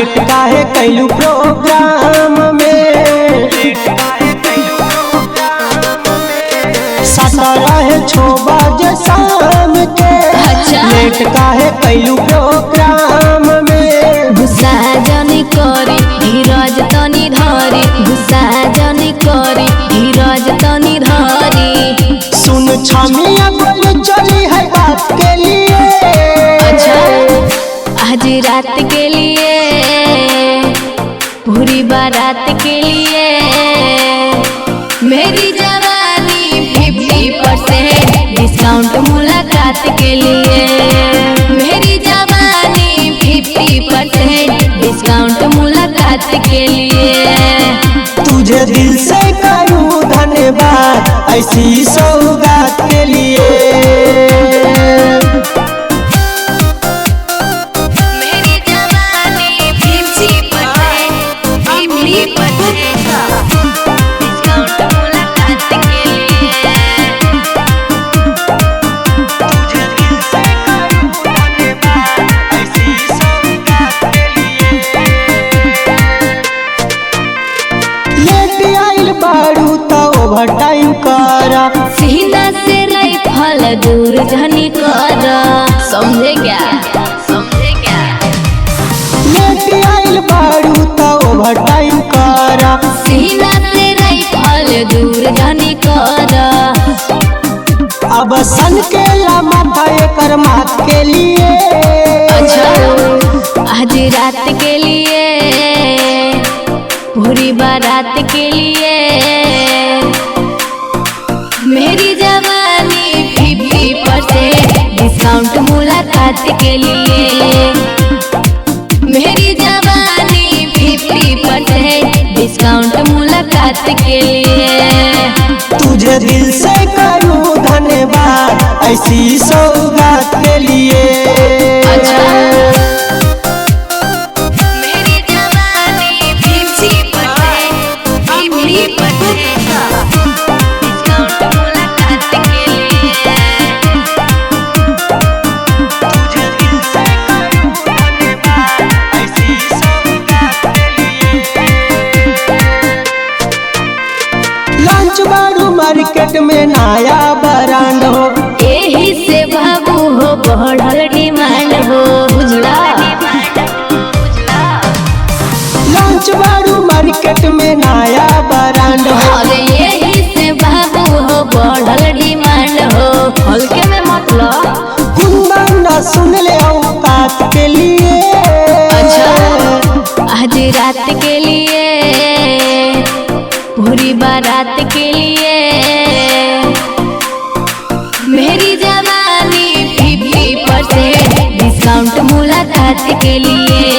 Late काहे कैलू programme में, सतरह 6 बजे शाम के। लेट काहे कैलू प्रोग्राम में। गुस्सा जनी करी धीरज तनी धरी, गुस्सा जनी करी धीरज तनी धरी। सुन छमिया बोले चली है बात के लिए। आज रात के लिए, पूरी बारात के लिए। मेरी जवानी 50% डिस्काउंट मुलाकात के लिए। मेरी जवानी 50% डिस्काउंट मुलाकात के लिए। तुझे दिल से करूँ धन्यवाद ऐसी सौगात के लिए। बारू तो ओवर टाइम करा, सीना से राइफल दूर जनी करा। समझे क्या, समझे क्या? लेट आइल बारू तो ओवर टाइम करा, सीना से राइफल दूर जनी करा। अब सन के लामा भाई कर मात के लिए। आज रात के लिए, पूरी बारात के लिए। मेरी जवानी 50% डिस्काउंट मुलाकात के लिए। मेरी जवानी 50% डिस्काउंट मुलाकात के लिए। तुझे दिल से करूँ धन्यवाद ऐसी सौगात के लिए। लॉन्च बारू मार्केट में नया ब्रांड हो, यही से बाबू हो बढ़ल डिमांड हो। बुझला, लॉन्च बारू मार्केट में नया ब्रांड हो। अरे यही से बाबू हो बढ़ल डिमांड हो। हल्के में मतलब कुंदन न सुन ले औकात के लिए। आज रात के लिए, पूरी बारात के लिए। मेरी जवानी 50% डिस्काउंट मुलाकात के लिए।